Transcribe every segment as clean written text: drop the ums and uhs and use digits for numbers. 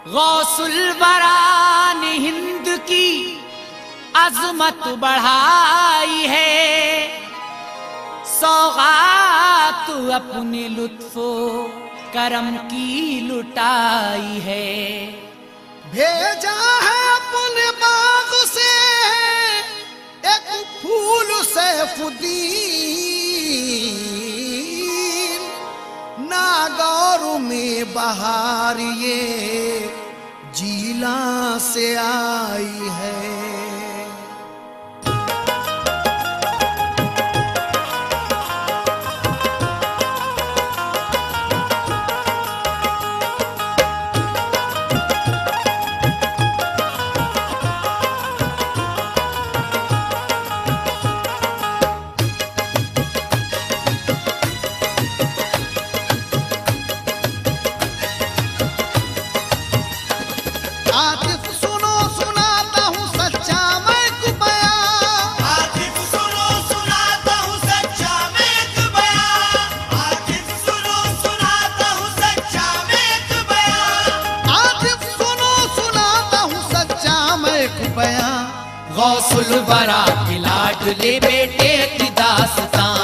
गौसुल वरा ने हिंद की अजमत बढ़ाई है, सौगात अपने लुत्फो करम की लुटाई है। भेजा है अपने बाग से एक फूल सैफुद्दीन, नागौर में बहार ये जीला से आई है। गौसुल वरा के लाडले बेटे की दास्तां,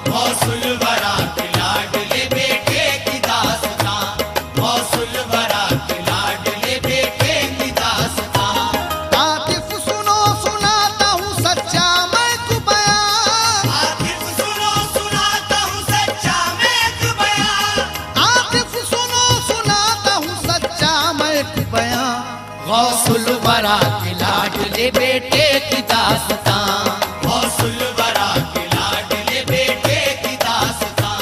गौसुल वरा के लाडले बेटे की दास्तां, गौसुल वरा के लाडले बेटे की दास्तां। आतिफ सुनो सुनाता हूँ सच्चा मैं तू बयां, आतिफ सुनो सुनाता हूँ सच्चा मैं तू बयां, आतिफ सुनो सुनाता हूँ सच्चा मैं तू बयां। गौसुल वरा के लाडले बेटे की दास्तां, गौसुल वरा के लाडले बेटे की दास्तां,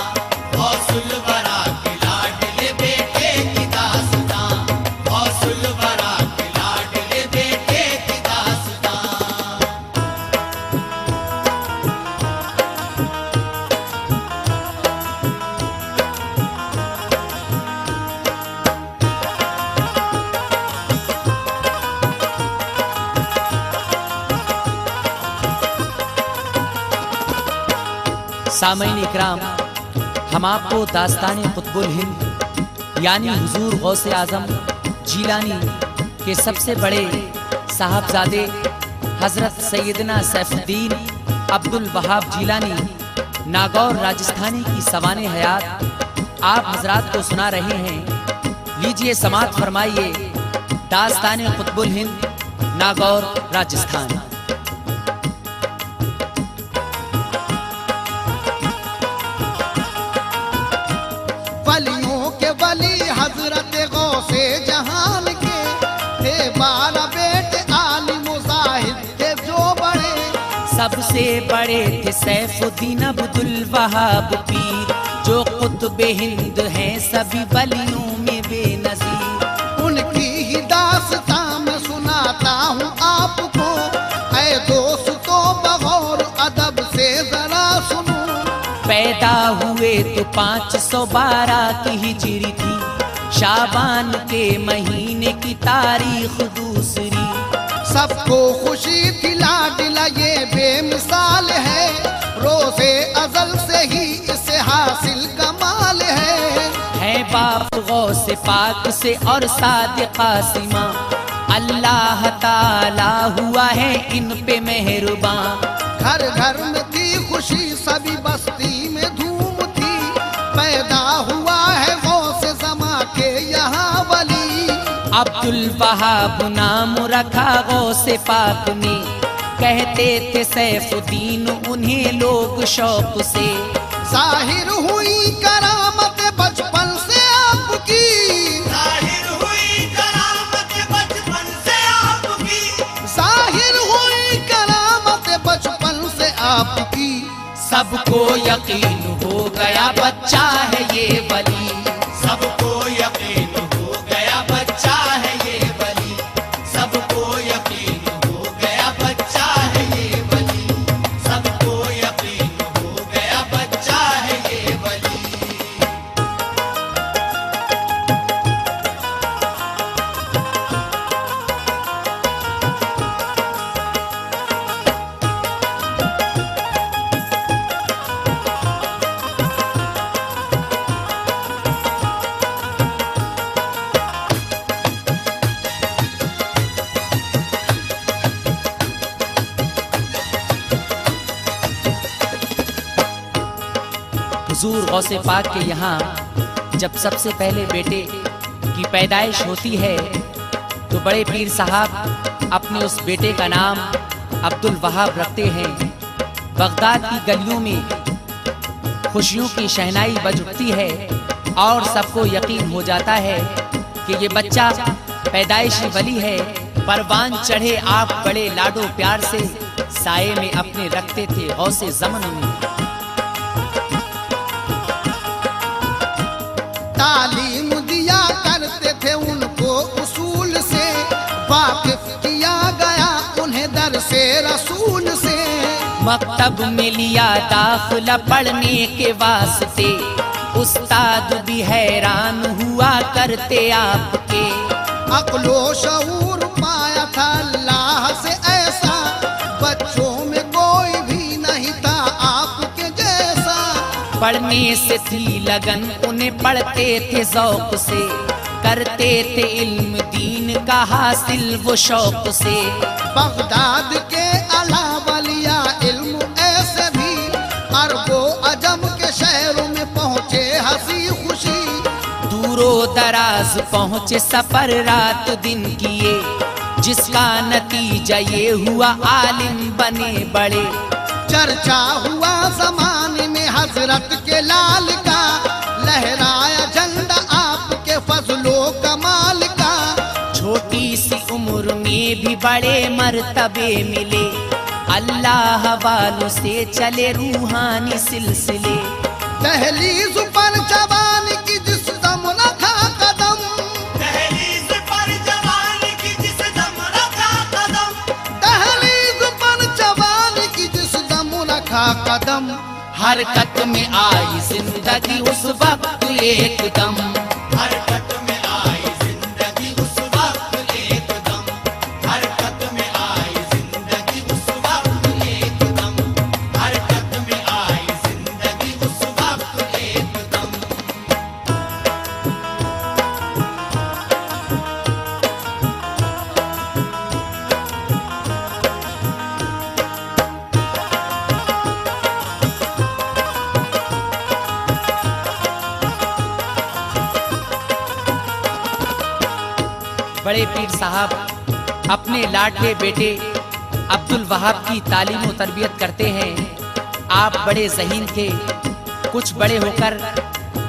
गौसुल वरा के लाडले बेटे की दास्तां, गौसुल वरा के लाडले बेटे की दास्तां। सामईन इकराम, हम आपको दास्तान कुतुबुल हिंद यानी हुजूर गौसे आजम जीलानी के सबसे बड़े साहबजादे हजरत सैयदना सैफुद्दीन अब्दुल वहाब जीलानी नागौर राजस्थानी की सवाने हयात आप हजरात को सुना रहे हैं। लीजिए समात फरमाइए दास्तान कुतुबुल हिंद नागौर राजस्थान। वलियों के वली हजरत गौसे जहान के थे 12 बेटे आलिम जाहिद थे जो बड़े, सबसे बड़े थे सैफुद्दीन अब्दुल वहाब पीर, जो कुतुब हिंद हैं सभी वलियों में बेनजीर। उनकी ही दास्तां मैं सुनाता हूँ आपको, ऐ दोस्तों बगौर अदब से जरा सुनो। पैदा हुए तो 512 की हिजरी थी, शाबान के महीने की तारीख दूसरी। सबको खुशी थी लाडला ये बेमिसाल है, रोज़े अज़ल से ही इसे हासिल कमाल है। बाप गौसे पाक से और सादिक़ा सिमा, अल्लाह ताला हुआ है इन पे मेहरबान। घर घर में थी खुशी सभी बस्ती में धूम थी, पैदा हुआ है गौसे ज़मा के यहाँ वली। अब्दुल वहाब नाम रखा गौसे पाक ने, कहते थे सैफुद्दीन उन्हें लोग शौक से। जाहिर हुई करामत बचपन से आपकी, जाहिर हुई करामत बचपन से आपकी, जाहिर हुई करामत बचपन से आपकी। सबको यकीन हो गया बच्चा है ये वली, सबको यकीन हो गया बच्चा है ये वली, सबको यकीन हो गया बच्चा है ये वली, सबको यकीन हो गया बच्चा है ये वली। हुजूर गौसे पाक के यहाँ जब सबसे पहले बेटे की पैदाइश होती है तो बड़े पीर साहब अपने उस बेटे का नाम अब्दुल वहाब रखते हैं। बगदाद की गलियों में खुशियों की शहनाई बज उठती है और सबको यकीन हो जाता है कि ये बच्चा पैदाइशी वली है। परवान चढ़े आप बड़े लाडो प्यार से साये में अपने रखते थे गौसे ज़मन में। तालीम दिया करते थे उनको उसूल से, वाकिफ किया गया उन्हें दर से रसूल से। मकतब में लिया दाखिला पढ़ने के वास्ते, उस्ताद भी हैरान हुआ करते आपके। अक्लो शऊर पाया था अल्लाह से ऐसा, बच्चों में कोई भी नहीं था आपके जैसा। पढ़ने से थी लगन उन्हें, पढ़ते थे ज़ौक़ से, करते थे इल्म दीन का हासिल वो शौक से। बगदाद के अलावा लिया इल्म ऐसे भी, अरबो अजम के शहरों में पहुँचे हंसी खुशी। दूरो दराज पहुँचे सफर रात दिन किए, जिसका नतीजा ये हुआ आलिम बने बड़े। चर्चा हुआ जमाने में हजरत के लाल का, लहराया झंडा आपके फजलो कमाल का। छोटी सी उम्र में भी बड़े मर्तबे मिले, अल्लाह वालों से चले रूहानी सिलसिले। दहलीज पर जवान की जिस दम रखा कदम, दहलीज पर जवान की जिस दम रखा कदम, दहलीज पर जवान की जिस दम रखा कदम। हरकत में आई जिंदगी उस वक्त एकदम, हरकत में आई जिंदगी उस वक्त एकदम, हरकत में आई जिंदगी उस वक्त एकदम, हरकत में आई जिंदगी उस वक्त एकदम। बड़े पीर साहब अपने लाडले बेटे अब्दुल वहाब की तालीम और तरबियत करते हैं। आप बड़े ज़हीन थे, कुछ बड़े होकर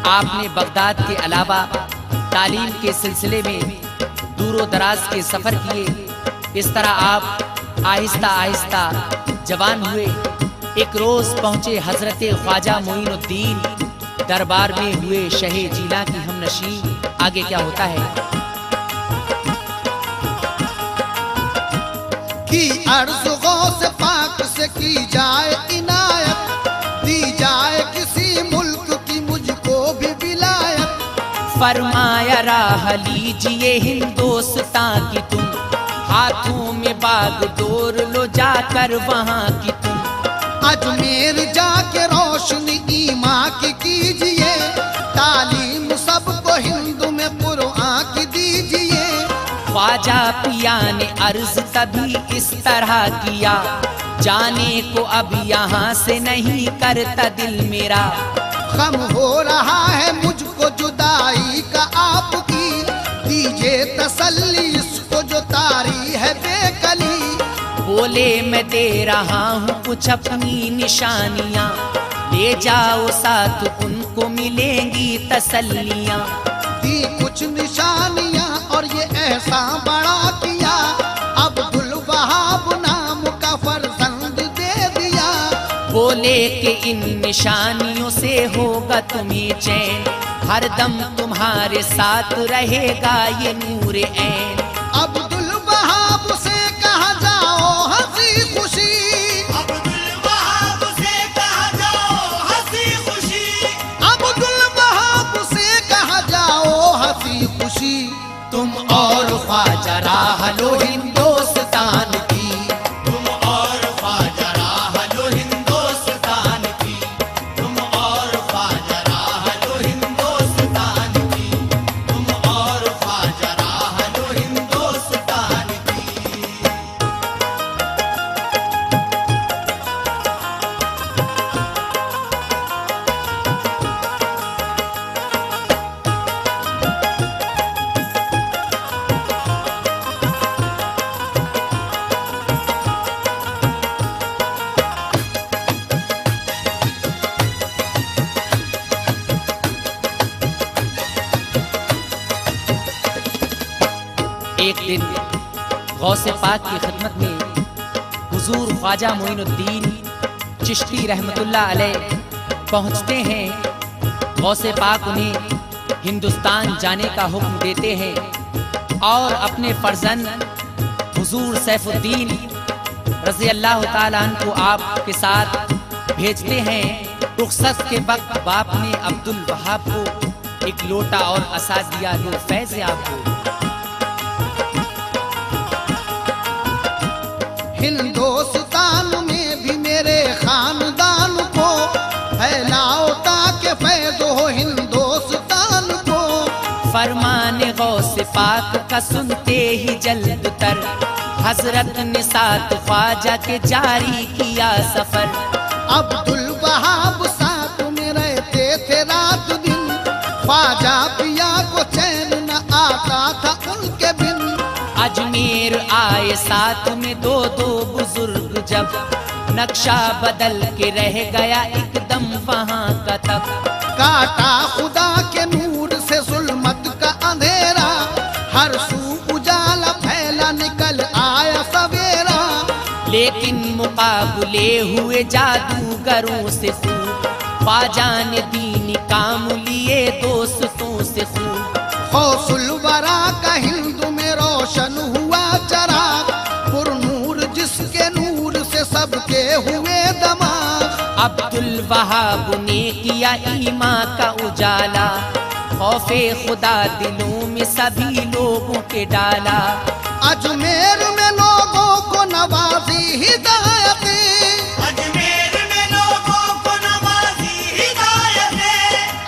आपने बगदाद के अलावा तालीम के सिलसिले में दूरो दराज के सफ़र किए। इस तरह आप आहिस्ता आहिस्ता जवान हुए। एक रोज़ पहुँचे हज़रत ख्वाजा मोइनुद्दीन दरबार में, हुए शहे जीला की हमनशी। आगे क्या होता है? की अर्ज़ गौस पाक से की जाए इनायत, दी जाए किसी मुल्क की मुझको भी विलायत। फरमाया राह लीजिए हिंदुस्तान की तुम, हाथों में बाग डोर लो जाकर वहाँ की तुम। अजमेर जाके रोशनी ईमा की कीजिए, तालीम सबको हिंदू में कुरान की दीजिए। ख्वाजा पिया ने अर्ज तभी इस तरह किया, जाने को अब यहाँ से नहीं करता दिल मेरा। गम हो रहा है मुझको जुदाई का आपकी, दीजिए तसल्ली इसको जो तारी है बेकली। बोले मैं दे रहा हूँ कुछ अपनी निशानियाँ, ले जाओ साथ उनको मिलेंगी तसल्लियाँ। दी कुछ निशानियाँ और ये ऐसा बड़ा किया, अब्दुल वहाब नाम का फर्जंद दे दिया। बोले कि इन निशानियों से होगा तुम्हें चैन, हरदम तुम्हारे साथ रहेगा ये नूर ऐन। अब्दुल वहाब से कहा जाओ हंसी खुशी, अब्दुल वहाब से कहा जाओ हंसी खुशी, अब्दुल वहाब से कहा जाओ हंसी खुशी। तुम और ख्वाजा राह लो हिंदुस्तान की, तुम और ख्वाजा राह लो हिंदुस्तान की, तुम और ख्वाजा राह लो हिंदुस्तान की, तुम और ख्वाजा राह लो हिंदुस्तान की। एक दिन गौसे पाक की खिदमत में हुजूर ख्वाजा मोइनुद्दीन चिश्ती रहमतुल्लाह अलैह पहुंचते हैं। गौसे पाक उन्हें हिंदुस्तान जाने का हुक्म देते हैं और अपने फर्जंद हुजूर सैफुद्दीन रज़ी अल्लाह ताला अन्हु को आपके साथ भेजते हैं। रुखसत के वक्त बाप ने अब्दुल वहाब को एक लोटा और असा दिया, लो फैज़ आपको। हिंदुस्तान में भी मेरे खानदान को फैलाओ ताकि फैज़ हो हिंदुस्तान को। फरमाने गौसे पाक का सुनते ही जल्द तर हजरत ने साथ ख्वाजा के जारी किया सफर। अब्दुल वहाब साथ में रहते थे रात दिन, ख्वाजा पिया को चैन न आता था उनके बिन। अजमेर आए साथ में दो दो बुजुर्ग जब नक्शा बदल के रह गया एकदम वहाँ का तब। काटा खुदा के नूर से जुल्मत का अंधेरा, हर सू उजाला फैला निकल आया सवेरा। लेकिन मुकाबले हुए जादूगरों से खूब, ख्वाजा ने दीन काम लिए दोस्तों से खूब। गौसुल वरा का हिंदू में रोशन हुआ चराग, पुरनूर जिसके नूर से सबके हुए दमाग। अब्दुल वहाब ने किया ईमा का उजाला, खौफे खुदा दिलों में सभी लोगों के डाला। अजमेर में लोगों को नवाजी हिदायतें, अजमेर में लोगों को नवाजी हिदायतें,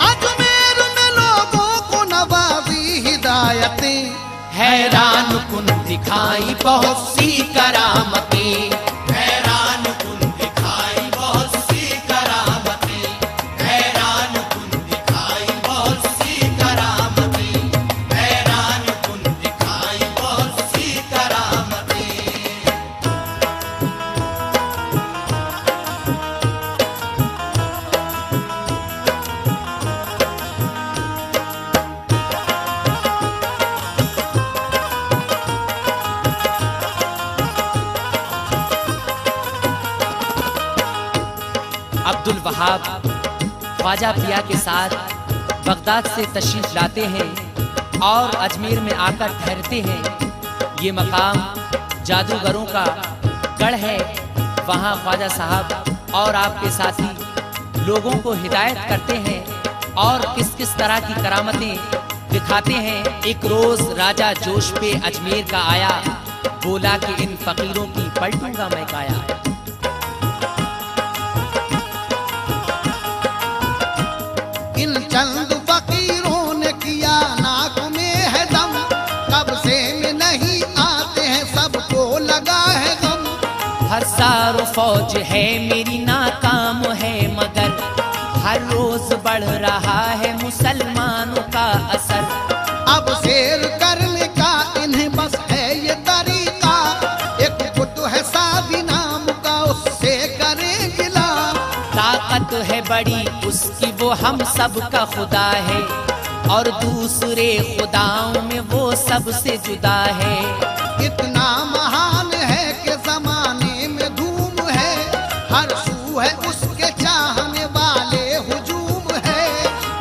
अजमेर में लोगों को नवाजी हिदायतें। हैरान कुन दिखाई बहुत सी करामतें, हैरान कुन दिखाई बहुत सी करामतें, हैरान कुन दिखाई बहुत सी करामतें, हैरान कुन दिखाई बहुत सी करामतें। अब्दुल वहाब ख्वाजा पिया के साथ बगदाद से तशरीफ लाते हैं और अजमेर में आकर ठहरते हैं। ये मकाम जादूगरों का गढ़ है। वहाँ ख्वाजा साहब और आपके साथी लोगों को हिदायत करते हैं और किस किस तरह की करामतें दिखाते हैं। एक रोज राजा जोश पे अजमेर का आया, बोला कि इन फकीरों की पलटूंगा मैं काया। इन चंद फकीरों ने किया नाक में है दम, कब से में नहीं आते हैं सबको लगा है गम। हर सारो फौज है मेरी नाकाम है, मगर हर रोज बढ़ रहा है मुसलमानों का असर। अब शेर करने का इन्हें बस है ये तरीका, एक बुत है सादी नाम का उससे करें गिला। ताकत है बड़ी उसकी वो हम सब का खुदा है, और दूसरे खुदाओं में वो सबसे जुदा है। इतना महान है कि जमाने में धूम है, हर सू है उसके चाहने वाले हुजूम है।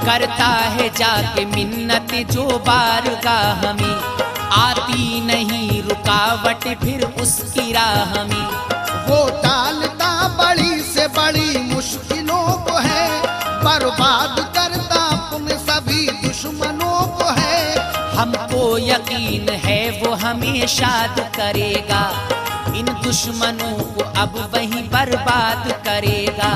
करता है जाके मिन्नत जो बारगाह में, आती नहीं रुकावट फिर उसकी राह में। वो टालता बड़ी से बड़ी मुश्किलों को है, बर्बाद करता अपने सभी दुश्मनों को है। हमको यकीन है वो हमें शाद करेगा, इन दुश्मनों को अब वही बर्बाद करेगा।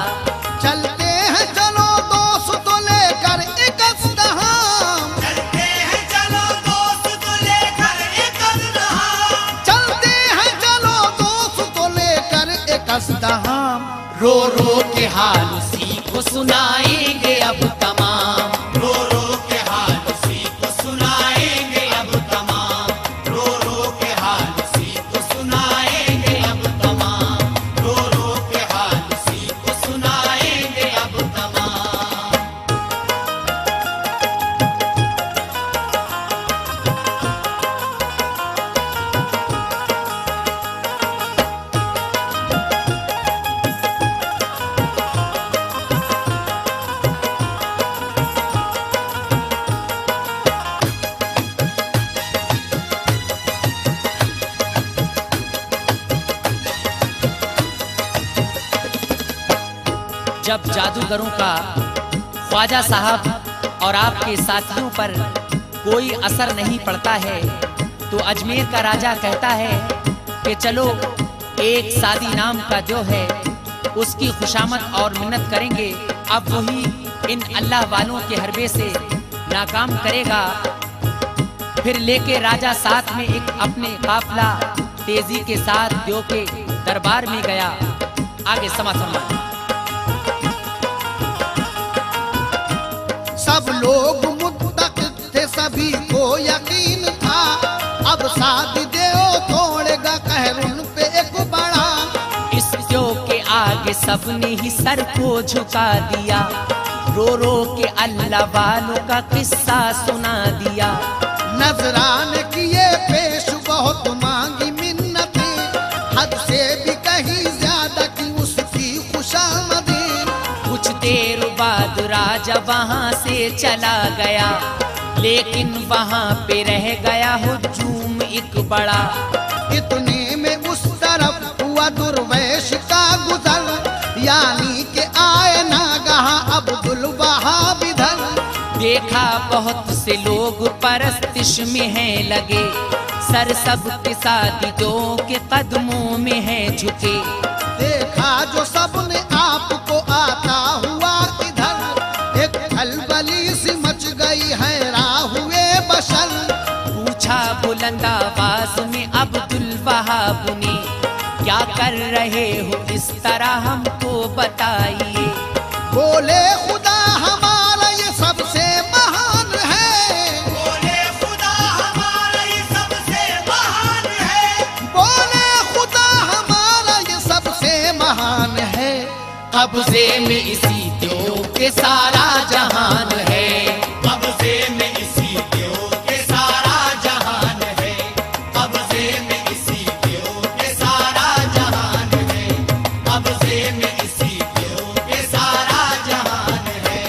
चलते हैं चलो दोस्त लेकर एक अस्तहाम, चलते हैं चलो दोस्त लेकर एक अज़्दहाम, चलते हैं चलो दोस्त लेकर एक अस्तहाम। रो रो के हाल उसी को सुनाएंगे अब तमाम, रो रो के हाल उसी को सुनाएंगे अब तमाम, रो रो के हाल उसी को सुनाएंगे अब तमाम, रो रो के हाल उसी को सुनाएंगे अब तमाम। जब जादूगरों का ख्वाजा साहब और आपके साथियों पर कोई असर नहीं पड़ता है तो अजमेर का राजा कहता है कि चलो एक सादी नाम का जो है उसकी खुशामद और मिन्नत करेंगे। अब वही इन अल्लाह वालों के हरबे से नाकाम करेगा। फिर लेके राजा साथ में एक अपने काफिला तेजी के साथ देव के दरबार में गया। आगे समाचार। सब लोग मुत्तक़िद थे, सभी को यकीन था, अब सादी देव तोड़ेगा कहर उन पे एक बड़ा। इस देव के आगे सबने ही सर को झुका दिया, रो रो के अल्लाह वालों का किस्सा सुना दिया। नजराने किए पेश बहुत मांगी मिन्नतें, हद से भी कहीं ज्यादा की उसकी खुशामदें। कुछ देर बाद राजा वहाँ से चला गया, लेकिन वहाँ पे रह गया हुजूम एक बड़ा। इतने में उस तरफ हुआ दुर्वैश का गुजर, यानी के आए नागहा अब्दुल वहाब इधर। देखा बहुत से लोग परस्तिश में हैं लगे, सर सब के साथियों के कदमों में है झुके। देखा जो सबने आपको आता हुआ इधर, एक खलबली सी मच गई हैरान हुए बशर। पूछा बुलंद आवाज में अब्दुल वहाब ने, क्या कर रहे हो इस तरह हमको बताइए। बोले खुदा हमारा ये सबसे महान है, बोले खुदा हमारा ये सबसे महान है, बोले खुदा हमारा ये सबसे महान है। कब्जे में इसी देव के सारा जहान है, कब्जे में इसी देव के सारा जहान है, कब्जे में इसी देव के सारा जहान है, कब्जे में इसी देव के सारा जहान है।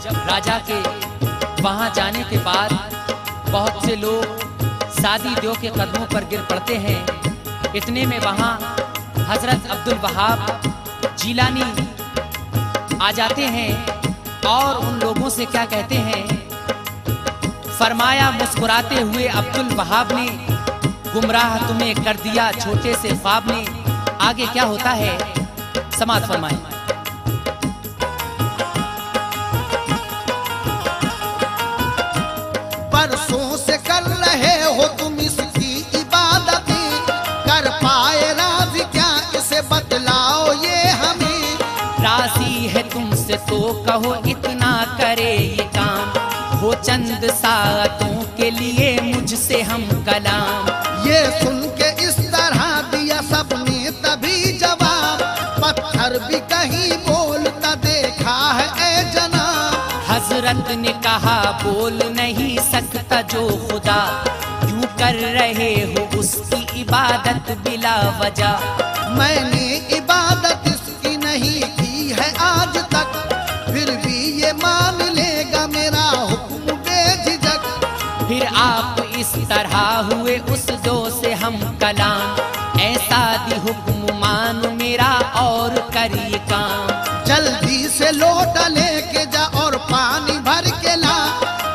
जब राजा के वहां जाने के बाद बहुत से लोग सादी देव के कदमों पर गिर पड़ते हैं। इतने में वहां हजरत अब्दुल वहाब जीलानी आ जाते हैं और उन लोगों से क्या कहते हैं। फरमाया मुस्कुराते हुए अब्दुल वहाब ने, गुमराह तुम्हें कर दिया छोटे से ख्वाब ने। आगे क्या होता है समाज फरमाए। बरसों से कर रहे हो तुम इसकी इबादतें, कर पाए राजी क्या इसे बतलाओ ये हमें। राजी है तुमसे तो कहो इतना करे ये काम, हो चंद सातों के लिए मुझसे हम कलाम। ये सुन के इस तरह दिया सबने तभी जवाब, पत्थर भी कहीं बोलता देखा है ए जनाब। हजरत ने कहा बोल नहीं सकता जो खुदा, क्यों कर रहे हो उसकी इबादत बिला वजह। मैंने इबादत इसकी नहीं की है आज तक, फिर भी ये मान लेगा मेरा हुक्म बेझिझक। फिर आप इस तरह हुए उस दो से हम कलाम, ऐसा दी हुक्म मान मेरा और करिए काम। जल्दी से लोटा लेके जा और पानी भर के ला,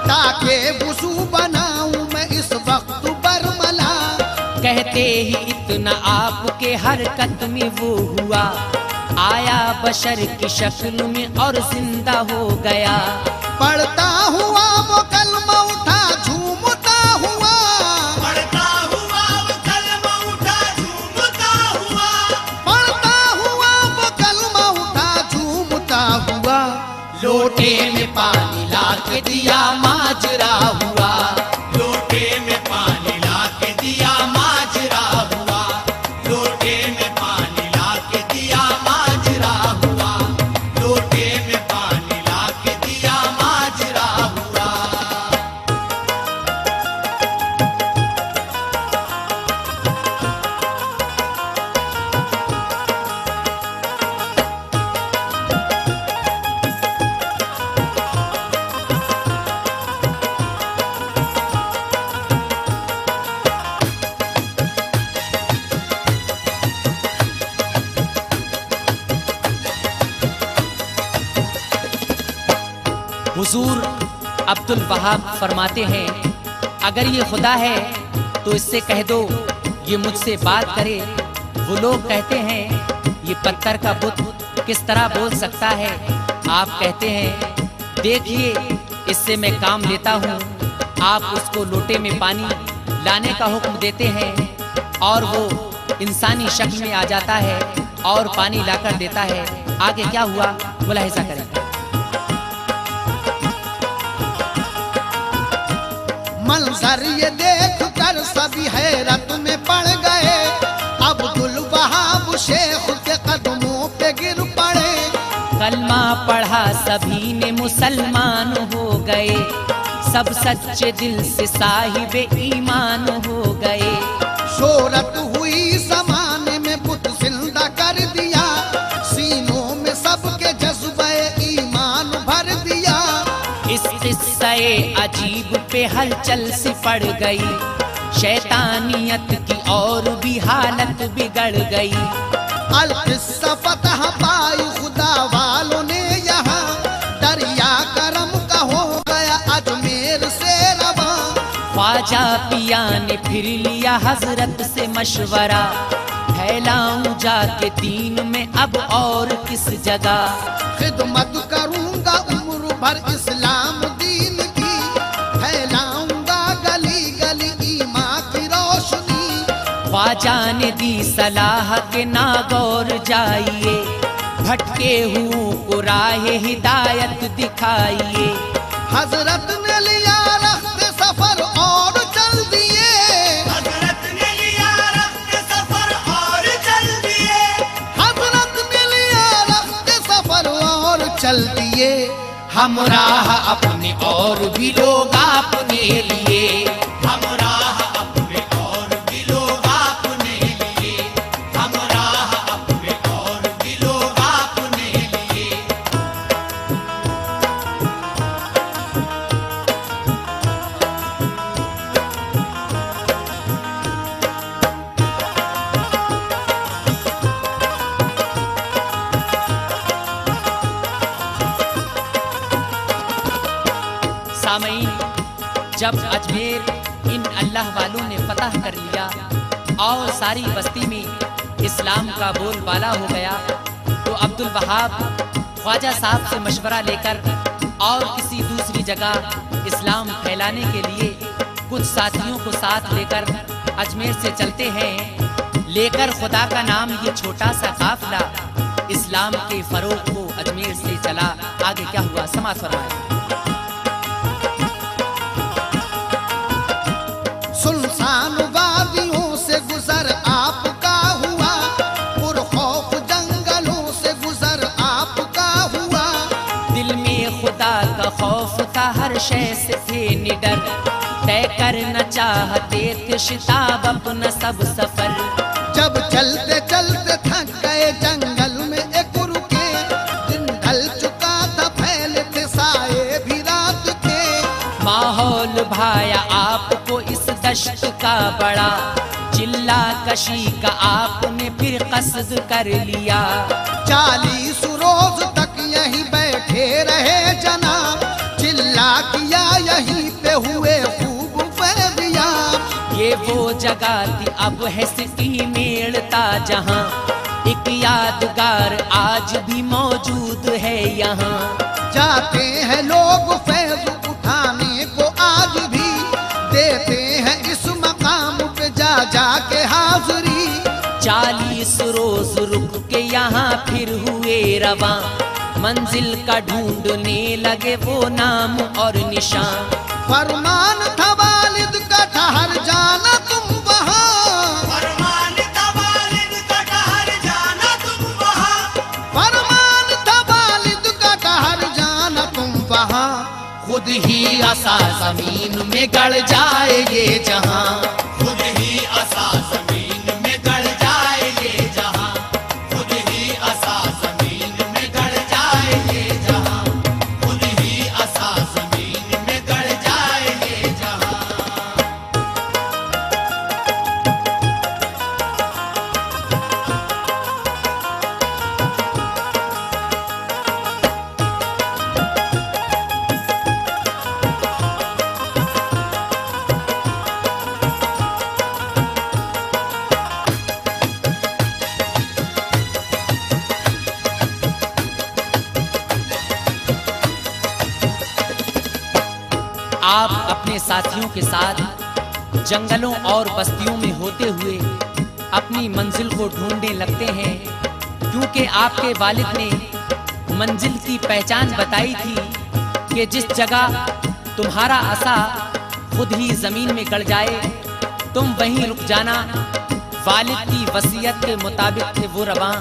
ताकि वुज़ू बनाऊं मैं इस वक्त बरमला। कहते ही इतना आपके हरकत में वो हुआ, आया बशर की शक्ल में और जिंदा हो गया। पढ़ता हुआ वो कलमा उठा झूमता हुआ, पढ़ता हुआ वो कलमा उठा झूमता हुआ, पढ़ता हुआ वो कलमा उठा झूमता हुआ। लोटे में पानी ला के दिया माजरा हुआ, लोटे में पानी ला के दिया माजरा हुआ, लोटे में पानी ला के दिया माजरा हुआ, लोटे में पानी ला के दिया माजरा हुआ। हुजूर अब्दुल वहाब फरमाते हैं, अगर ये खुदा है तो इससे कह दो ये मुझसे बात करे। वो लोग कहते हैं ये पत्थर का बुत किस तरह बोल सकता है। आप कहते हैं देखिए इससे मैं काम लेता हूँ। आप उसको लोटे में पानी लाने का हुक्म देते हैं और वो इंसानी शक्ल में आ जाता है और पानी लाकर देता है। आगे क्या हुआ मुलाहिजा करें। मंजर ये देख कर सभी हैरत में पड़ गए। अब्दुल वहाब शेख के कदमों पे गिर पड़े। कलमा पढ़ा सभी ने मुसलमान हो गए। सब सच्चे दिल से साहिब ईमान हो गए। शोहरत हुई जमाने में बुत जिंदा कर दिया। सीनों में सबके जज्बे ईमान भर दिया। इस किस्से अजीब पे हलचल सी पड़ गई। शैतानियत की और भी हालत बिगड़ गई। अल-किस्सा फतह पाई खुदा वालों ने यहाँ। दरिया करम का हो गया अजमेर से रवा। ख्वाजा पिया ने फिर लिया हजरत से मशवरा। फैलाऊं जाके दीन में अब और किस जगह। खिदमत करूंगा उम्र भर इस्लाम दीन की। फैलाऊंगा गली गली ईमान की रोशनी। ख्वाजा ने दी सलाह के नागौर जाइए। भटके हुओं को राह हिदायत दिखाइए। हजरत ने लिया रख्त सफर और चल दिए। हजरत ने लिया रख्त सफर और चल दिए। हजरत ने लिया रख्त सफर और चल दिए। हम राह अपने और भी लोग अपने लिए। हम राह अपने और भी लोग अपने लिए। हम राह अपने और भी लोग अपने लिए। सामईन, जब अजमेर इन अल्लाह वालों ने फतह कर लिया और सारी बस्ती में इस्लाम का बोलबाला हो गया, तो अब्दुल वहाब ख्वाजा साहब से मशवरा लेकर और किसी दूसरी जगह इस्लाम फैलाने के लिए कुछ साथियों को साथ लेकर अजमेर से चलते हैं। लेकर खुदा का नाम ये छोटा सा काफिला इस्लाम के फरोग को अजमेर से चला। आगे क्या हुआ समाज फरमाए। सुनसान वादियों से गुजर आपका हुआ। पुरखौफ जंगलों से गुजर आपका हुआ। दिल में खुदा का खौफ था, हर शय से थे निडर। तय करना चाहते थे शिताब अपना सब सफर। जब चलते चलते थक गए जंगल में एक रुके। दिन ढल चुका था फैले थे साए भी रात के। माहौल भाया आपको इस दश्त का बड़ा। चिल्ला कशी का आपने फिर कसद कर लिया। 40 रोज तक यहीं बैठे रहे जनाब। चिल्ला किया यहीं पे हुए खूब फैदिया। ये वो जगह थी अब है सिटी मेड़ता जहाँ। एक यादगार आज भी मौजूद है यहाँ। जाते हैं लोग फैज उठाने को आज भी। देते हैं इस मकाम पे जा जा के हाजिरी। 40 रोज रुक के यहाँ फिर हुए रवां। मंजिल का ढूंढने लगे वो नाम और निशान। फरमान था वालिद का ठहर जाना तुम वहाँ। फरमान था वालिद का ठहर जाना तुम वहाँ। फरमान था वालिद का ठहर जाना तुम वहाँ। खुद ही आसा जमीन में गड़ जाए ये जहाँ। खुद ही असा जमीन में गड़ जाए ये जहाँ। खुद ही असा जमीन में गड़ जाए ये जहाँ। खुद ही असा जमीन में गड़ जाए ये जहाँ। आप अपने साथियों के साथ जंगलों और बस्तियों में होते हुए अपनी मंजिल को ढूंढने लगते हैं, क्योंकि आपके वालिद ने मंजिल की पहचान बताई थी कि जिस जगह तुम्हारा असा खुद ही जमीन में गड़ जाए तुम वहीं रुक जाना। वालिद की वसीयत के मुताबिक थे वो रवां,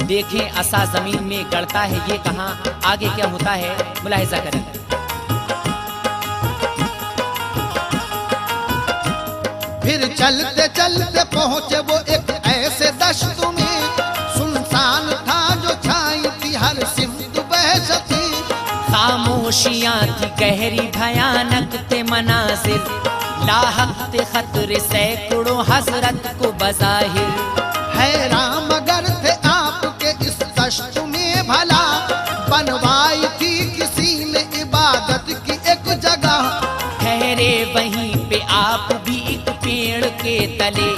देखें असा जमीन में गड़ता है ये कहां, आगे क्या होता है मुलाहिजा करें। फिर चलते चलते पहुँचे वो एक ऐसे दश्त में, सुनसान था जो छाई थी हर सिमत बहशती। खामोशियां थी गहरी भयानक थे मनाजिर, लाहक थे खतरे सैकड़ों हजरत को बज़ाहिर। हैरान मगर थे आपके इस दश्त में भला, बनवाई थी किसी ने इबादत की एक जगह। ठहरे वहीं पे आप भी एक पेड़ के तले,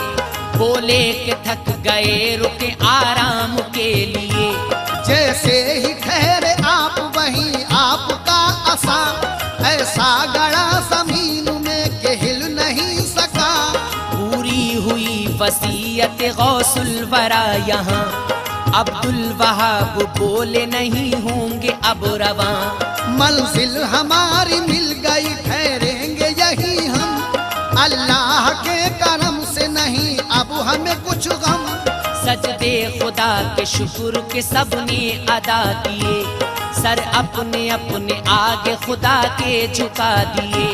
बोले कि थक गए रुके आराम के लिए। जैसे ही ठहरे आप वहीं आपका असा ऐसा गड़ा जमीन में कि हिल नहीं सका। पूरी हुई वसीयत गौसुल वरा यहाँ, अब्दुल वहाब बोले नहीं होंगे अब रवां। मंजिल हमारी मिल गई ठहरेंगे यही हम, अल्लाह के करम से नहीं अब हमें कुछ गम। सजदे खुदा के शुक्र के सबने अदा किए, सर अपने अपने आगे खुदा के झुका दिए।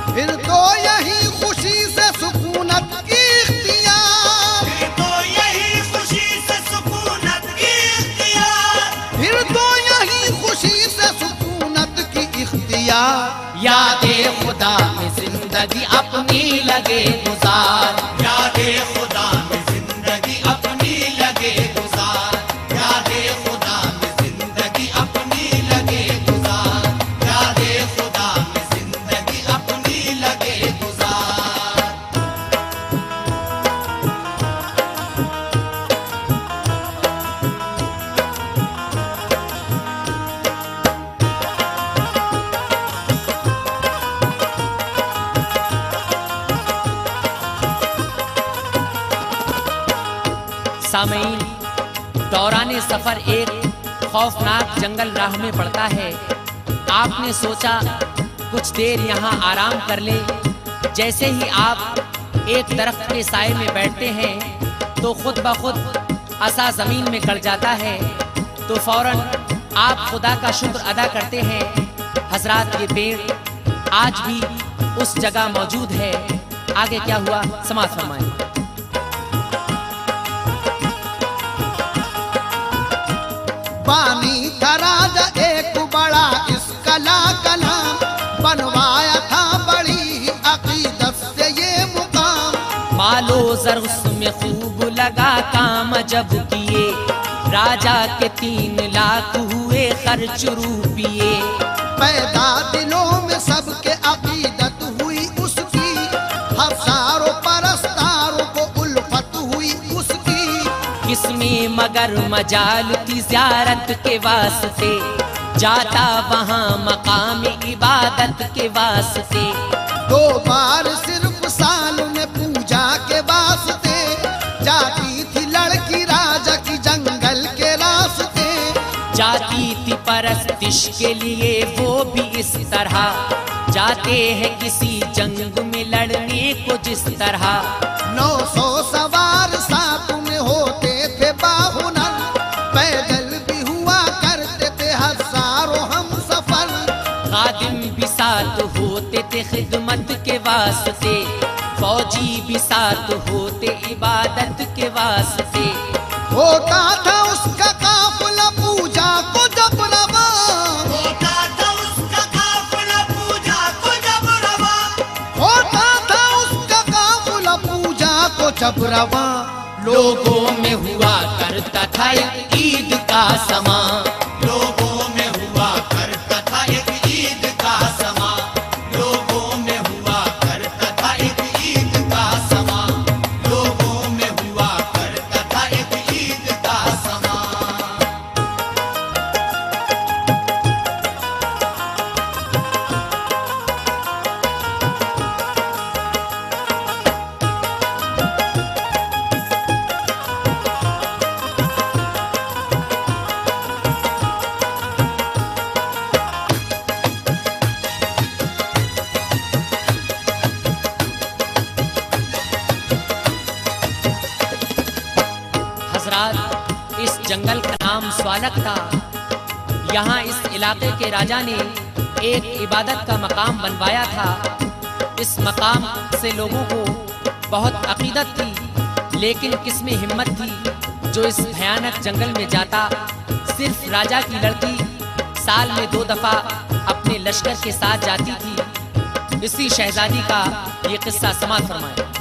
फिर तो यही खुशी से सुकूनत की इख्तियार, फिर तो यही खुशी से सुकूनत की इख्तियार, फिर तो यही खुशी से सुकूनत की इख्तियार। यादे खुदा में जिंदगी अपनी लगे गुजार, यादे खुदा में जिंदगी अपनी लगे गुजार, यादे खुदा में जिंदगी अपनी लगे गुजार, यादे खुदा में जिंदगी अपनी लगे गुजार। सामईन, दौराने सफर एक खौफनाक जंगल राह में पड़ता है। आपने सोचा कुछ देर यहाँ आराम कर ले। जैसे ही आप एक दरख्त के साए में बैठते हैं तो खुद ब खुद असा जमीन में गड़ जाता है। तो फौरन आप खुदा का शुक्र अदा करते हैं। हजरात, ये पेड़ आज भी उस जगह मौजूद है। आगे क्या हुआ समाज फरमाएं। बानी था राजा एक बड़ा इस कला कलाम, बनवाया था बड़ी अकीदत से ये मुकाम। मालो जर्स में खूब लगा काम जब किए, राजा के 3 लाख हुए खर्च रूपिए। पैदा दिलों में सबके अकीदत हुई उसकी, हजारों परस्तारों को उल्फत हुई उसकी। किसमें मगर मजाल की ज़ियारत के वास्ते, जाता वहाँ मकाम इबादत के वास्ते। 2 बार सिर्फ साल में पूजा के वास्ते, जाती थी लड़की राजा की जंगल के रास्ते। जाती थी परस्तिश के लिए वो भी इस तरह, जाते हैं किसी जंग में लड़ने को जिस तरह। 900 सवार साथ में होते थे बाहुनर, पैदल भी हुआ करते थे हजारों हम सफर। खादिम भी साथ होते थे खिदमत के वास्ते, फौजी भी साथ होते इबादत के वास्ते। होता था उसका काफिला पूजा को जब रवा, होता था उसका काफिला पूजा को जब रवा, होता था उसका काफिला पूजा को जब रवा। लोगों में हुआ करता था एक ईद का समा, लोगों में हुआ करता था एक ईद का समा, लोगों में हुआ करता था एक ईद का समा, लोगों में हुआ करता था एक ईद का समा। जंगल का नाम स्वालक था। यहाँ इस इलाके के राजा ने एक इबादत का मकाम बनवाया था। इस मकाम से लोगों को बहुत अकीदत थी, लेकिन किसमें हिम्मत थी जो इस भयानक जंगल में जाता। सिर्फ राजा की लड़की साल में 2 दफा अपने लश्कर के साथ जाती थी। इसी शहजादी का ये किस्सा समाप्त फरमाया।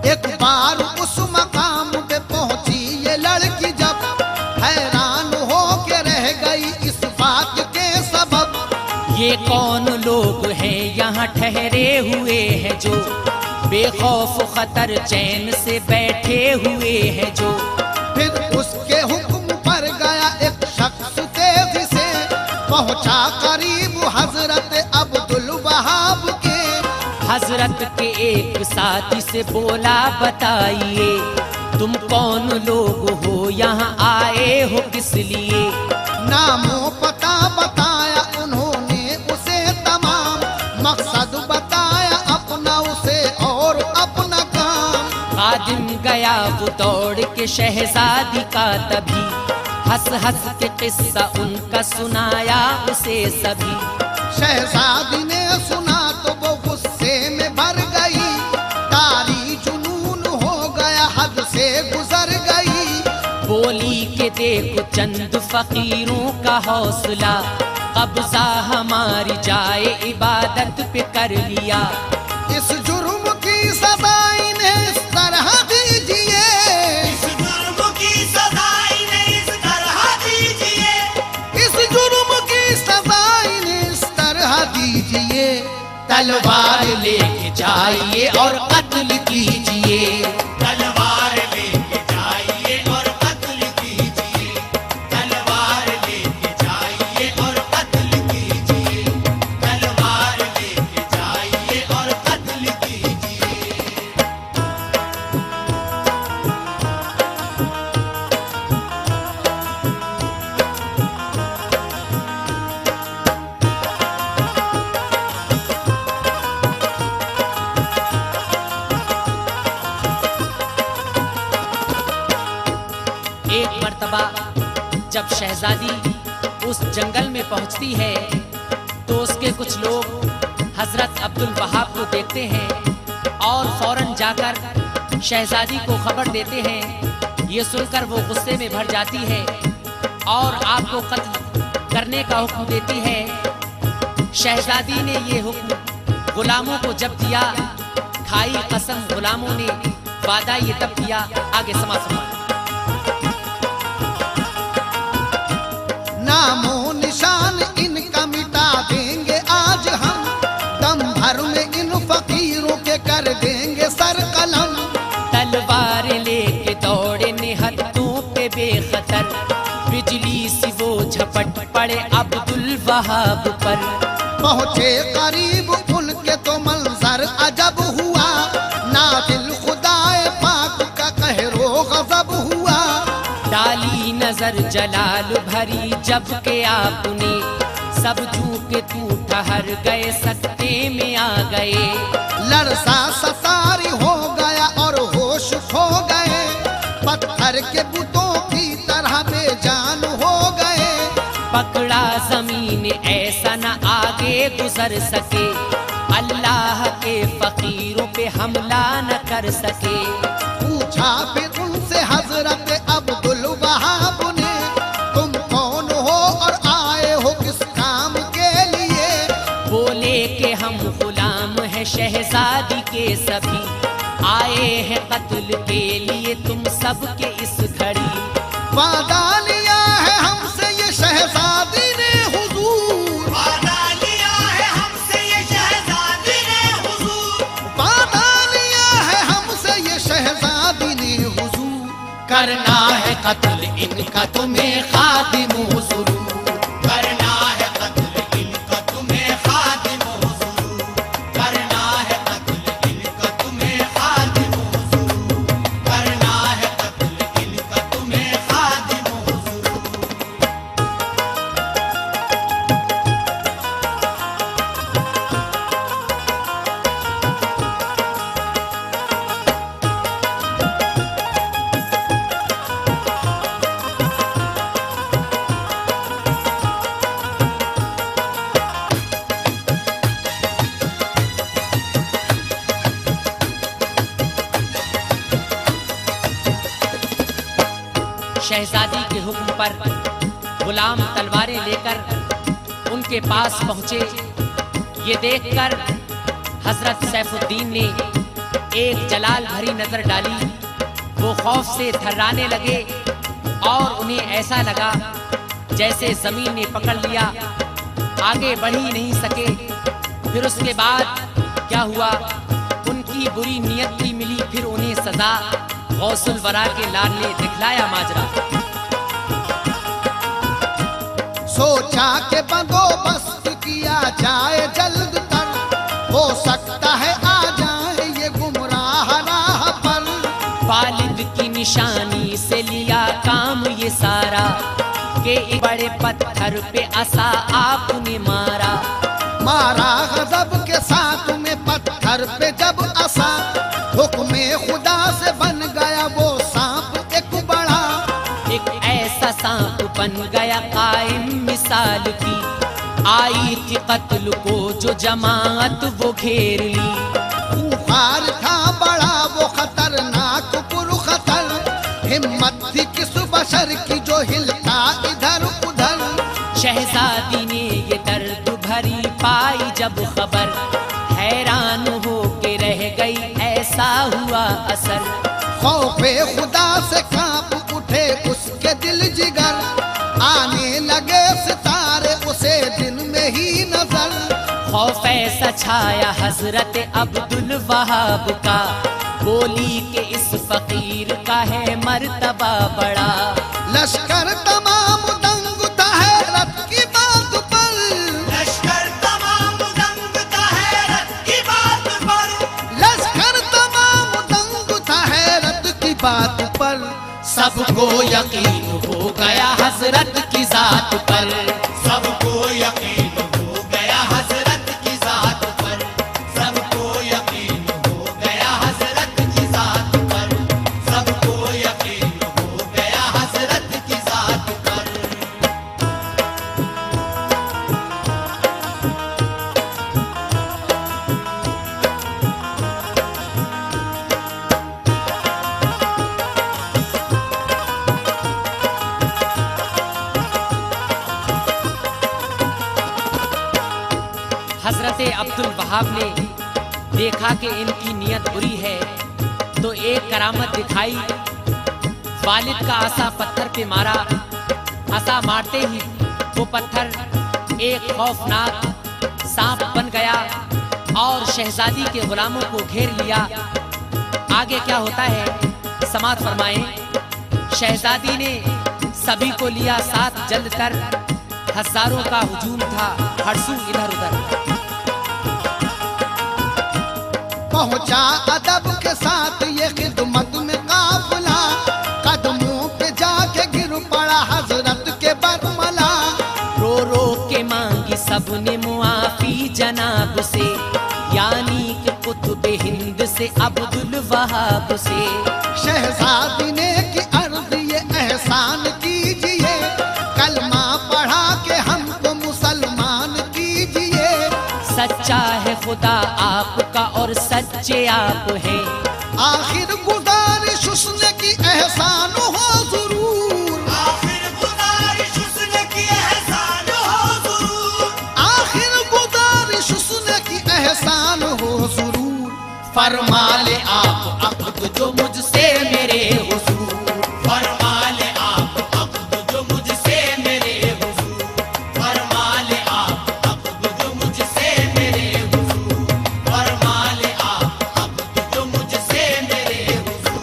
एक बार उस मकाम पे पहुंची ये लड़की, जब हैरान हो के रह गई इस बात के सबब। ये कौन लोग हैं यहाँ ठहरे हुए हैं, जो बेखौफ खतर चैन से बैठे हुए हैं जो। फिर उसके हुक्म पर गया एक शख्स तेजी से, पहुंचा करीब हजरत अब्दुल वहाब के। हजरत के एक साथी से बोला, बताइए तुम कौन लोग हो, यहाँ आए हो किस लिए। नामो पता बताया उन्होंने उसे तमाम, मकसद बताया अपना उसे और अपना काम। खादिम गया वो दौड़ के शहजादी का, तभी हंस हंस के किस्सा उनका सुनाया उसे सभी। शहजादी ने सुना तो वो गुस्से में भर गई, तारी जुनून हो गया, हद से गुजर गई। बोली के देखो चंद फकीरों का हौसला, कब्जा हमारी जाए इबादत पे कर लिया। इस जुर्म की सजा इन्हें इस तरह दीजिए, इस जुर्म की सजा इन्हें इस तरह दीजिए, इस जुर्म की सजा इन्हें इस तरह दीजिए। तलवार लेके जाइए और कत्ल कीजिए। तलवार लेके जाइए और कत्ल कीजिए, तलवार लेके जाइए और कत्ल कीजिए, तलवार लेके जाइए और कत्ल कीजिए। एक मर्तबा जब शहजादी उस जंगल में पहुंचती है तो उसके कुछ लोग हजरत अब्दुल वहाब को देखते हैं और फौरन जाकर शहजादी को खबर देते हैं। ये सुनकर वो गुस्से में भर जाती है और आपको कत्ल करने का हुक्म देती है। शहजादी ने ये हुक्म गुलामों को जब दिया, खाई कसम गुलामों ने, वादा ये तब किया। आगे समाप्त फरमाएं। नामो निशान इनका मिटा देंगे आज हम, दम भर में इन फकीरों के कर देंगे सर कलम। तलवार लेके दौड़े निहत्तों पे बेखतर, बिजली सी वो झपट पड़े अब्दुल वहाब पर। पहुंचे करीब उनके तो मंजर अजब हुआ, नादिल खुदाए पाक का कहरो गजब हुआ। डाली नजर जलाल भरी जब के आपने, सब झूके तू ठहर गए सकते में आ गए। लड़सा सतारी हो गया और होश खो गए, पत्थर के बुतों की तरह बेजान हो गए। पकड़ा जमीन ऐसा न आगे गुजर सके, अल्लाह के फकीरों पे हमला न कर सके। पूछा फिर उनसे हजरत अब्दुल वहाब ने, तुम कौन हो और आए हो किस काम के लिए। बोले कि हम गुलाम हैं शहजादी के सभी, आए हैं कत्ल के लिए तुम सबके इस घड़ी। वादा लिया है हमसे ये शहजादी ने हुजूर, वादा लिया है हमसे ये शहजादी ने हुजूर, वादा लिया है हमसे ये शहजादी ने हुजूर। करना है कत्ल इनका तुम्हें खादिम हुजूर। करना है कत्ल इनका तुम्हें खादिम हुजूर, करना है कत्ल इनका तुम्हें खादिम हुजूर, करना है कत्ल इनका तुम्हें खादिम हुजूर। शहजादी के हुक्म पर गुलाम तलवारें लेकर उनके पास पहुंचे। ये देखकर हजरत सैफुद्दीन ने एक जलाल भरी नजर डाली। वो खौफ से थर्राने लगे और उन्हें ऐसा लगा जैसे जमीन ने पकड़ लिया, आगे बढ़ ही नहीं सके। फिर उसके बाद क्या हुआ, उनकी बुरी नियत की मिली फिर उन्हें सजा। गौसुल वरा के लाल ने दिखलाया माजरा। सोचा के बंदोबस्त किया जाए जल्द तर, हो सकता है आ जाए ये गुमराह राह पर। वालिद की निशानी से लिया काम ये सारा, के एक बड़े पत्थर पे असा आपने मारा। मारा गजब के साथ में पत्थर पे जब असा, हुक्म खुदा से बन गया वो सांप एक बड़ा। एक ऐसा सांप बन गया कायम मिसाल की, आई थी कत्ल को जो जमात वो घेर ली। बुखार था बड़ा वो खतरनाक पुरखतर, हिम्मत थी किस बशर की जो हिलता इधर उधर। शहजादी ने ये दर्द भरी पाई जब खबर, हैरान हो के रह गई ऐसा हुआ असर। खौफे खुदा से कांप उठे उसके दिल जिगर, आने लगे सितारे उसे दिन में ही नजर। खौफ ऐसा छाया हजरत अब्दुल वहाब का, बोली के इस फकीर का है मर्तबा बड़ा। लश्कर तमाम दंग था हैरत की बात पर, लश्कर तमाम दंग था हैरत की बात पर। लश्कर तमाम दंग था हैरत की बात पर। सबको यकीन हो गया हजरत की जात पर। सबको यकीन हो गया हजरत की जात पर। सबको यकीन हो गया हजरत की जात पर। सबको यकीन हो गया हजरत की जात पर। हजरत अब्दुल वहाब ने देखा कि इनकी नियत बुरी है तो एक करामत दिखाई। वालिद का आसा पत्थर पे मारा, आसा मारते ही वो पत्थर एक खौफनाक सांप बन गया और शहजादी के गुलामों को घेर लिया। आगे क्या होता है समात फरमाएं। शहजादी ने सभी को लिया साथ जल्द कर, हजारों का हुजूम था हड़सू इधर उधर। पहुंचा अदब के साथ ये खिदमत में काफिला, कदमों पे जाके गिर पड़ा हजरत के बरमला। रो रो के मांगी सबने मुआफी जनाब से, यानी कि कुतुब हिंद से अब्दुल वहाब से। शहजादी ने की अर्ज ये एहसान कीजिए, कलमा पढ़ा के हमको मुसलमान कीजिए। सच्चा है खुदा आपका और सच्चे आप हैं। आखिर गुजारिश उसने की एहसान हो जरूर, आखिर गुजारिश उसने की एहसान हो जरूर। आखिर गुजारिश उसने की एहसान हो जरूर। फरमा ले आप अब्द जो मुझसे मेरे हुजूर। फरमा ले आप अब्द जो मुझसे मेरे हुजूर। फरमा ले आप अब्द जो मुझसे मेरे हुजूर। फरमा ले आप अब्द जो मुझसे मेरे हुजूर।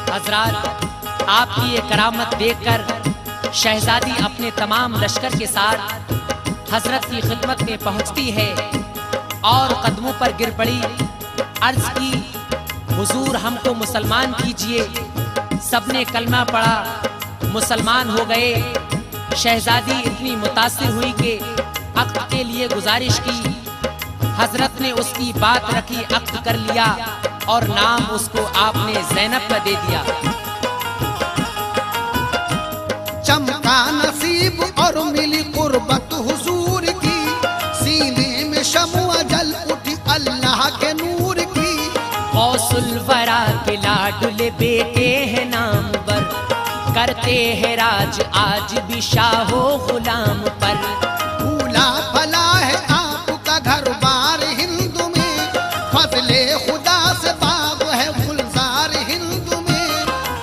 हजरात, आपकी ये करामत देखकर शहजादी अपने तमाम लश्कर के साथ हजरत की खिदमत में पहुंचती है और कदमों पर गिर पड़ी। अर्ज की, हुजूर हमको मुसलमान कीजिए। सबने कलमा पढ़ा, मुसलमान हो गए। शहजादी इतनी मुतासिर हुई कि अक्द के लिए गुजारिश की। हजरत ने उसकी बात रखी, अक्द कर लिया और नाम उसको आपने ज़ैनब का दे दिया। चमका नसीब और मिली कुर्बत हुजूर की, सीने में शमुआ जल उठी अल्लाह के नूर की। कौसुल वरा के लाडले बेटे हैं नामवर, करते हैं राज आज भी शाहो गुलाम पर। फूला फला है आपका घर बार हिंद में, फजले खुदा से बाग है गुलजार हिंद में।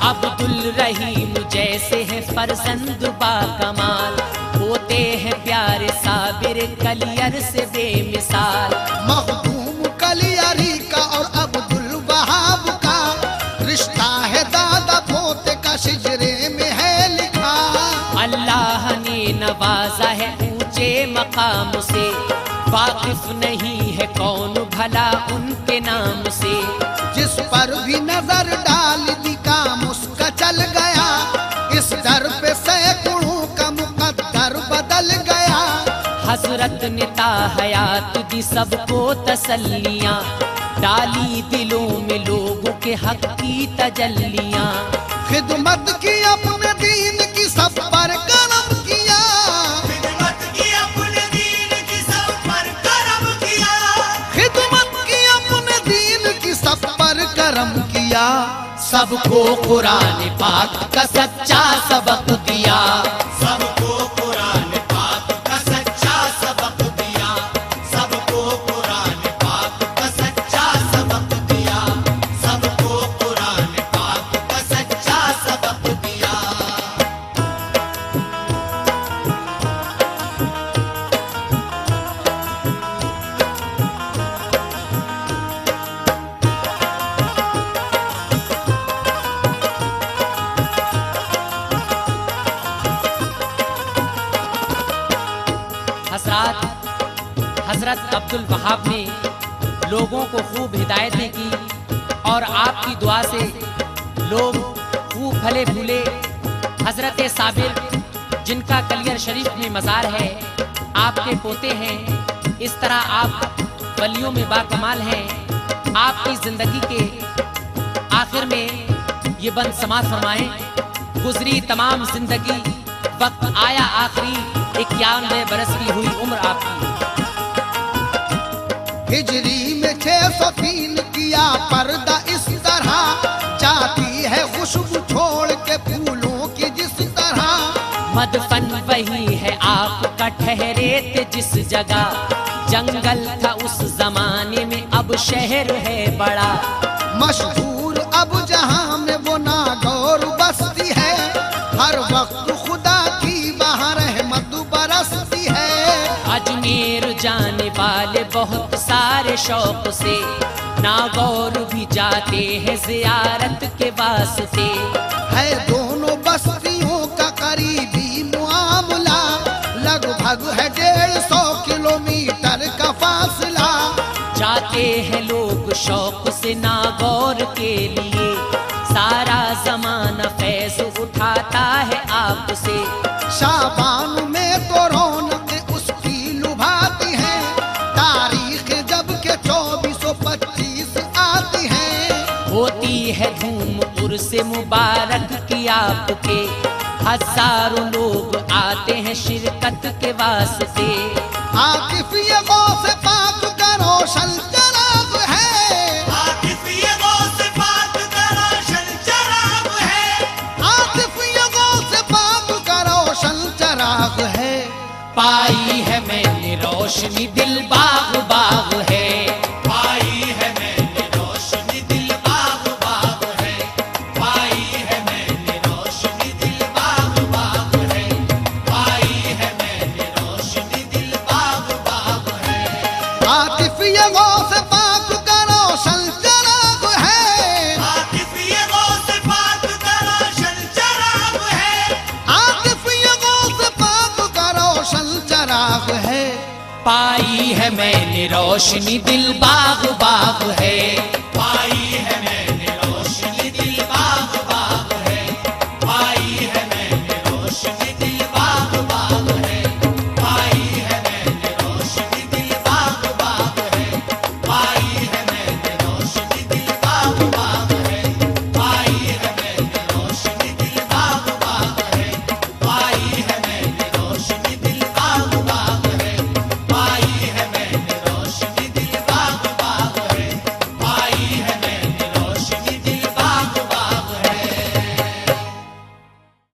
अब्दुल रहीम जैसे हैं फरजंद बा कमाल, होते हैं प्यारे साबिर कलियर से बेमिसाल। मखदूम कलियरी का और अब्दुल वहाब का रिश्ता है दादा पोते का, शिजरे में है लिखा। अल्लाह ने नवाजा है ऊंचे मकाम से, वाकिफ नहीं है कौन भला उनके नाम से। जिस पर भी नजर डाल दी काम उसका चल गया, इस दर पे सैकड़ों का मुकद्दर बदल गया। हजरत ने ताहयात दी सबको तसल्लियां, डाली दिलों में लोगों के हक की तजल्लियां। खिदमत की अपने दीन की सब पर करम किया, खिदमत की अपने दीन की सब पर करम किया, खिदमत की अपने दीन की सब पर करम किया। सबको कुरान पाक का सच्चा सबक दिया। सबको कुरान पाक का सच्चा सबक दिया, सबको कुरान पाक का सच्चा सबक दिया, सबको कुरान पाक का सच्चा सबक दिया। हजरत अब्दुल वहाब ने लोगों को खूब हिदायतें की और आपकी दुआ से लोग खूब फले फूले। हजरत साबिर जिनका कलियर शरीफ में मज़ार है, आपके पोते हैं। इस तरह आप वलियों में बाकमाल हैं। आपकी ज़िंदगी के आखिर में ये बंद समात फरमाएं, गुजरी तमाम जिंदगी वक्त आया आखिरी, 91 बरस की हुई उम्र आपकी। हिजरी में 603 किया पर्दा इस तरह, जाती है खुशबू छोड़ के फूलों की जिस तरह। मदफन वही है आपका ठहरे थे जिस जगह, जंगल था उस जमाने में अब शहर है बड़ा। मशहूर अब जहां में वो नागौर बस्ती है, हर वक्त खुदा की वहाँ रहमत बरसती है। अजमेर जाने वाले बहुत सारे शौक से, नागौर भी जाते हैं जियारत के वास्ते। है दोनों बस्तियों का करीबी मुआमला, लगभग है 150 किलोमीटर का फासला। जाते हैं लोग शौक से नागौर के लिए, सारा जमाना फैज उठाता है आपसे। शाबान में तो रौनक उसकी लुभाती है, तारीख जब के 2425 आती है। होती है धूम उर्स मुबारक की आपके, हजारों लोग आते हैं शिरकत के वास्ते। आतिफ ये गौस पाक का रोशन चराग है, आतिफ ये गौस पाक का रोशन चराग है, आतिफ ये गौस पाक का रोशन चराग है। पाई है मैंने रोशनी दिल बाग बाग है, पाई है मैंने रोशनी दिल बाग बाग है, पाई है मैंने रोशनी दिल बाग बाग है, पाई है मैंने रोशनी दिल बाग बाग है। आतिफ ये गौस पाक का रोशन चराग है, आतिफ ये गौस पाक का रोशन चराग है, आतिफ ये गौस पाक का रोशन चराग है। पाई है मैंने रोशनी दिल बाग बाग है।